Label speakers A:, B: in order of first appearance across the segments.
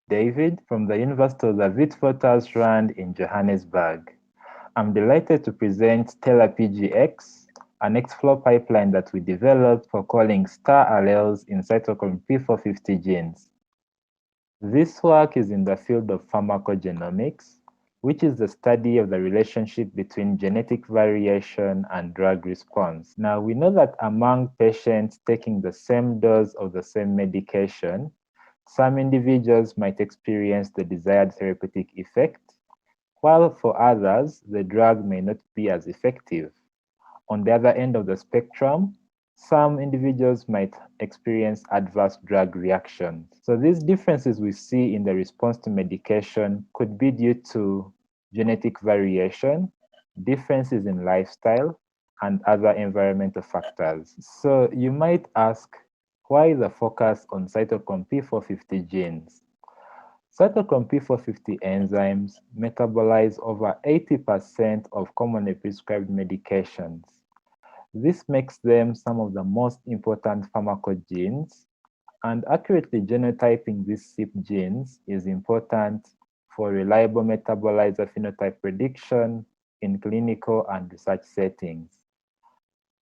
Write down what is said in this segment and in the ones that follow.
A: David from the University of the Witwatersrand in Johannesburg. I'm delighted to present StellarPGx, a Nextflow pipeline that we developed for calling star alleles in Cytochrome P450 genes. This work is in the field of pharmacogenomics, which is the study of the relationship between genetic variation and drug response. Now, we know that among patients taking the same dose of the same medication, some individuals might experience the desired therapeutic effect, while for others, the drug may not be as effective. On the other end of the spectrum, some individuals might experience adverse drug reactions. So these differences we see in the response to medication could be due to genetic variation, differences in lifestyle, and other environmental factors. So you might ask, why the focus on cytochrome P450 genes? Cytochrome P450 enzymes metabolize over 80% of commonly prescribed medications. This makes them some of the most important pharmacogenes, and accurately genotyping these CYP genes is important for reliable metabolizer phenotype prediction in clinical and research settings.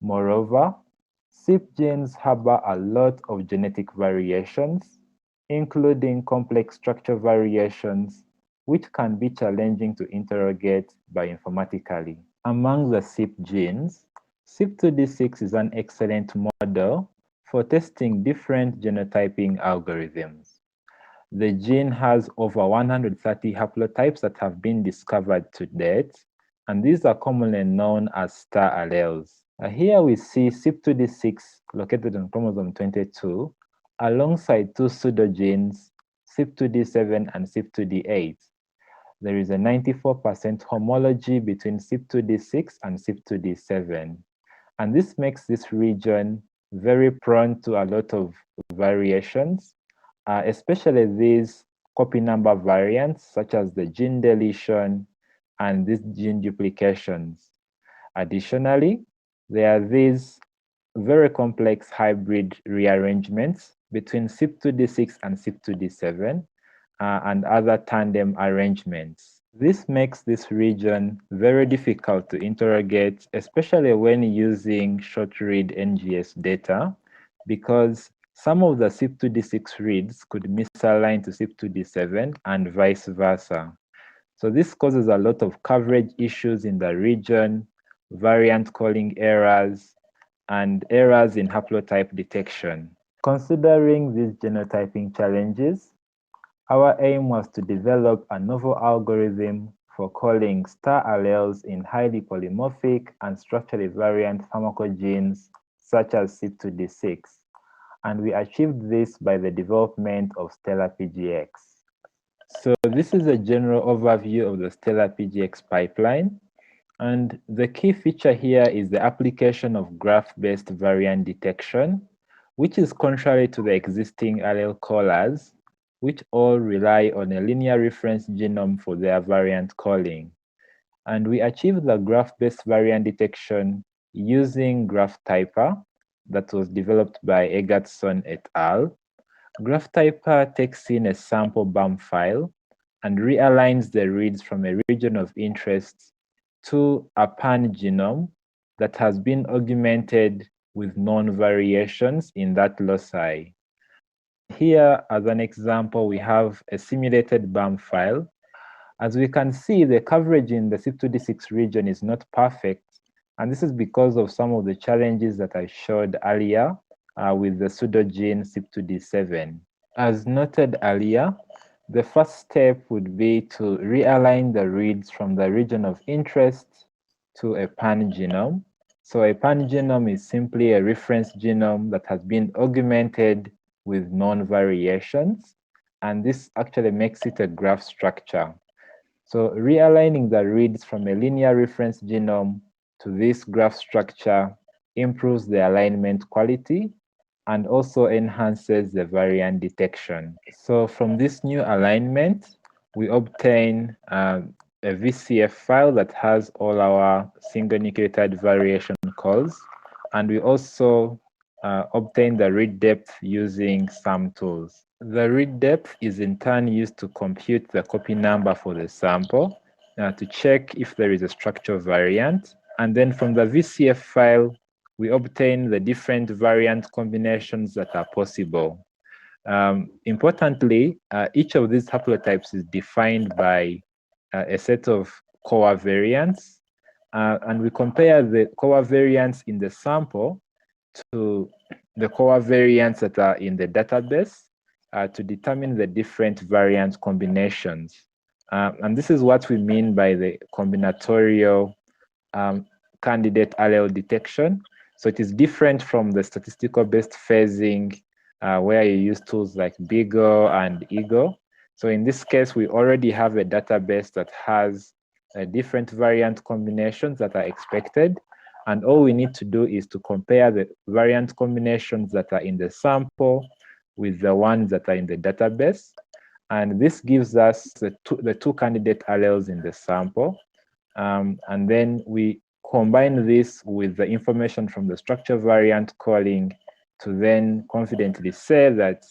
A: Moreover, CYP genes harbor a lot of genetic variations, including complex structure variations, which can be challenging to interrogate bioinformatically. Among the CYP genes, CYP2D6 is an excellent model for testing different genotyping algorithms. The gene has over 130 haplotypes that have been discovered to date, and these are commonly known as star alleles. Here we see CYP2D6 located on chromosome 22 alongside two pseudogenes, CYP2D7 and CYP2D8. There is a 94% homology between CYP2D6 and CYP2D7. And this makes this region very prone to a lot of variations, especially these copy number variants, such as the gene deletion and these gene duplications. Additionally, there are these very complex hybrid rearrangements between CYP2D6 and CYP2D7 and other tandem arrangements. This makes this region very difficult to interrogate, especially when using short-read NGS data, because some of the CYP2D6 reads could misalign to CYP2D7 and vice versa. So this causes a lot of coverage issues in the region, variant calling errors, and errors in haplotype detection. Considering these genotyping challenges, our aim was to develop a novel algorithm for calling star alleles in highly polymorphic and structurally variant pharmacogenes such as CYP2D6, and we achieved this by the development of StellarPGx. So this is a general overview of the StellarPGx pipeline, and the key feature here is the application of graph-based variant detection, which is contrary to the existing allele callers, which all rely on a linear reference genome for their variant calling. And we achieved the graph-based variant detection using GraphTyper that was developed by Egertson et al. GraphTyper takes in a sample BAM file and realigns the reads from a region of interest to a pan genome that has been augmented with known variations in that loci. Here, as an example, we have a simulated BAM file. As we can see, the coverage in the CYP2D6 region is not perfect, and this is because of some of the challenges that I showed earlier with the pseudogene CYP2D7. As noted earlier, the first step would be to realign the reads from the region of interest to a pan genome. So a pan genome is simply a reference genome that has been augmented with known variations, and this actually makes it a graph structure. So realigning the reads from a linear reference genome to this graph structure improves the alignment quality and also enhances the variant detection. So from this new alignment, we obtain a VCF file that has all our single nucleotide variation calls, and we also obtain the read depth using SAM tools. The read depth is in turn used to compute the copy number for the sample to check if there is a structure variant. And then from the VCF file, we obtain the different variant combinations that are possible. Importantly, each of these haplotypes is defined by a set of covariants, and we compare the covariants in the sample to the covariants that are in the database to determine the different variant combinations. And this is what we mean by the combinatorial candidate allele detection. So it is different from the statistical-based phasing where you use tools like BIGO and EGO. So in this case, we already have a database that has different variant combinations that are expected. And all we need to do is to compare the variant combinations that are in the sample with the ones that are in the database. And this gives us the two candidate alleles in the sample. And then we combine this with the information from the structure variant calling to then confidently say that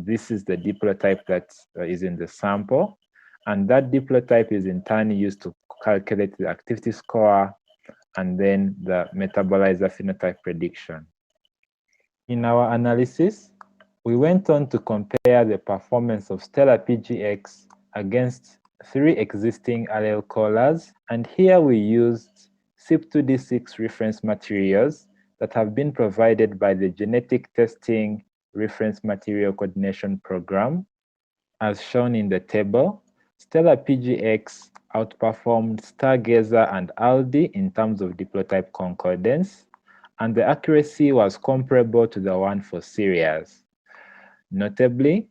A: this is the diplotype that is in the sample. And that diplotype is in turn used to calculate the activity score and then the metabolizer phenotype prediction. In our analysis, we went on to compare the performance of StellarPGx against 3 existing allele callers, and here we used CYP2D6 reference materials that have been provided by the Genetic Testing Reference Material Coordination Program. As shown in the table, StellarPGx outperformed Stargazer and ALDI in terms of diplotype concordance, and the accuracy was comparable to the one for Sirius. Notably,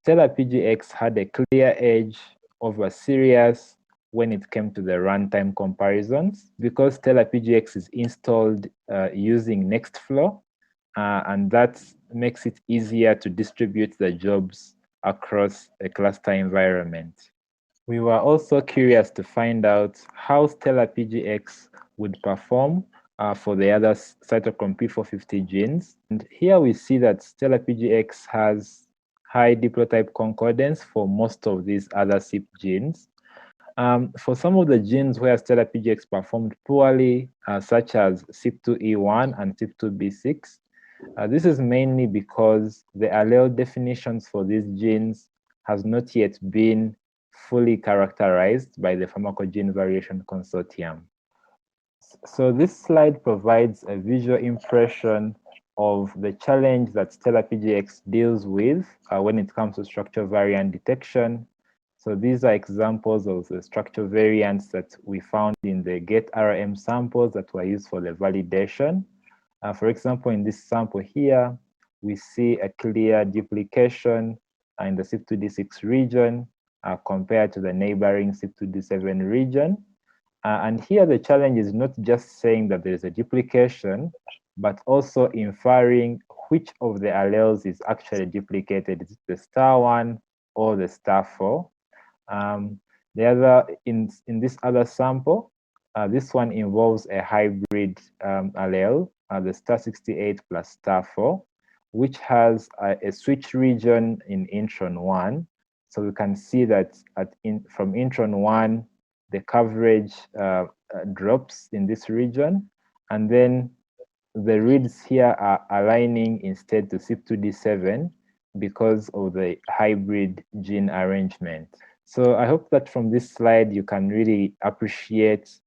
A: StellarPGx had a clear edge over Sirius when it came to the runtime comparisons because StellarPGx is installed using Nextflow, and that makes it easier to distribute the jobs across a cluster environment. We were also curious to find out how StellarPGx would perform for the other cytochrome P450 genes. And here we see that StellarPGx has high diplotype concordance for most of these other CYP genes. For some of the genes where StellarPGx performed poorly, such as CYP2E1 and CYP2B6, this is mainly because the allele definitions for these genes has not yet been fully characterized by the Pharmacogene Variation Consortium. So this slide provides a visual impression of the challenge that StellarPGx deals with when it comes to structure variant detection. So these are examples of the structure variants that we found in the GetRM samples that were used for the validation. For example, in this sample here, we see a clear duplication in the CYP2D6 region compared to the neighboring CYP2D7 region. And here the challenge is not just saying that there is a duplication, but also inferring which of the alleles is actually duplicated. Is it the star one or the star 4? The other, in this other sample, this one involves a hybrid allele, the star 68 plus star 4, which has a switch region in intron 1. So we can see that from intron 1, the coverage drops in this region, and then the reads here are aligning instead to CYP2D7 because of the hybrid gene arrangement. So I hope that from this slide you can really appreciate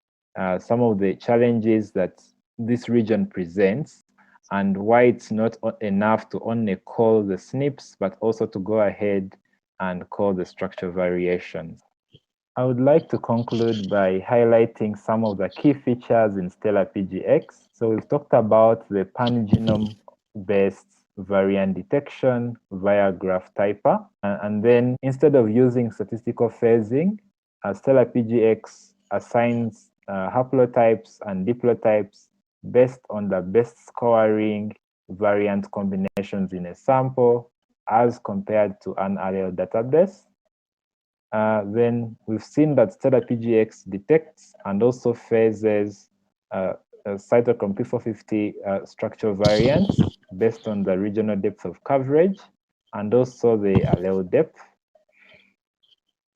A: some of the challenges that this region presents and why it's not enough to only call the SNPs, but also to go ahead and call the structure variations. I would like to conclude by highlighting some of the key features in StellarPGx. So we've talked about the pan-genome-based variant detection via graph typer. And then instead of using statistical phasing, StellarPGx assigns haplotypes and diplotypes based on the best scoring variant combinations in a sample as compared to an allele database. Then we've seen that StellarPGx detects and also phases cytochrome P450 structure variants based on the regional depth of coverage. and also the allele depth.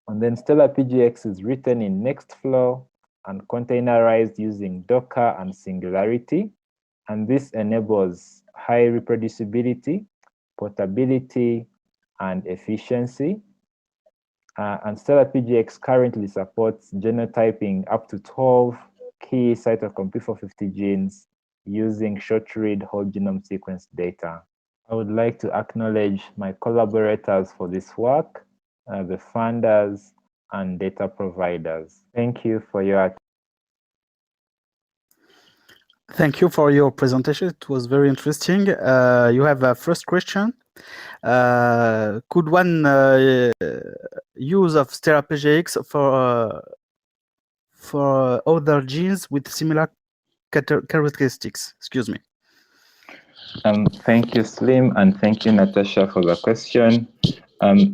A: And then StellarPGx is written in Nextflow and containerized using Docker and Singularity. And this enables high reproducibility, portability, and efficiency. And StellarPGx currently supports genotyping up to 12 key Cytochrome P450 genes using short-read whole genome sequence data. I would like to acknowledge my collaborators for this work, the funders and data providers. Thank you for your attention.
B: Thank you for your presentation. It was very interesting. You have a first question. Could one use of StellarPGx for other genes with similar characteristics? Excuse me.
A: Thank you, Slim, and thank you, Natasha, for the question.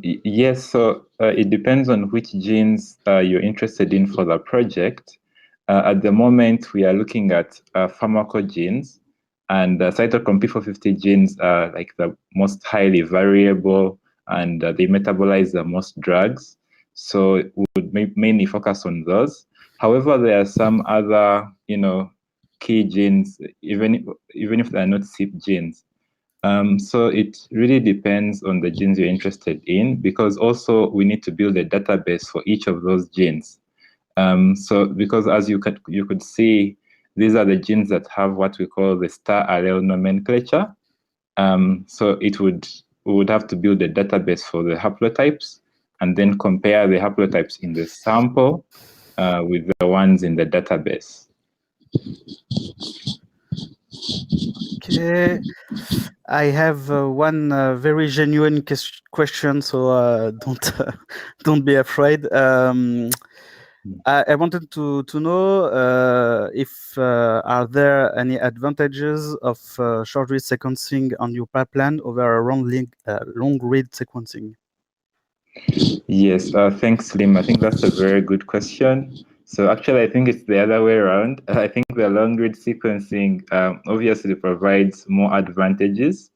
A: Yes, so it depends on which genes you're interested in for the project. At the moment, we are looking at pharmacogenes, and Cytochrome P450 genes are like the most highly variable, and they metabolize the most drugs. So we would mainly focus on those. However, there are some other, key genes, even if they're not CYP genes. So it really depends on the genes you're interested in, because also we need to build a database for each of those genes. So because as you could see, these are the genes that have what we call the star allele nomenclature. So we would have to build a database for the haplotypes and then compare the haplotypes in the sample with the ones in the database.
B: Okay, I have one very genuine question, so don't be afraid. I wanted to know if are there any advantages of short-read sequencing on your pipeline over long-read sequencing?
A: Yes, thanks, Lim. I think that's a very good question. So actually, I think it's the other way around. I think the long-read sequencing obviously provides more advantages.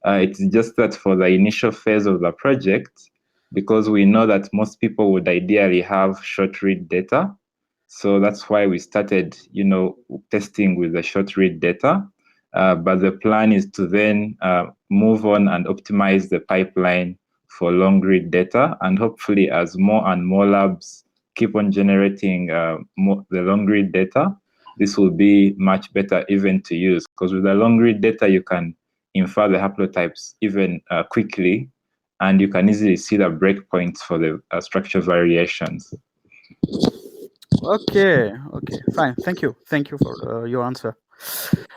A: It's just that for the initial phase of the project, because we know that most people would ideally have short-read data. So that's why we started, testing with the short-read data. But the plan is to then move on and optimize the pipeline for long-read data, and hopefully as more and more labs keep on generating the long-read data, this will be much better even to use, because with the long-read data you can infer the haplotypes even quickly, and you can easily see the breakpoints for the structure variations.
B: Okay, fine. Thank you for your answer.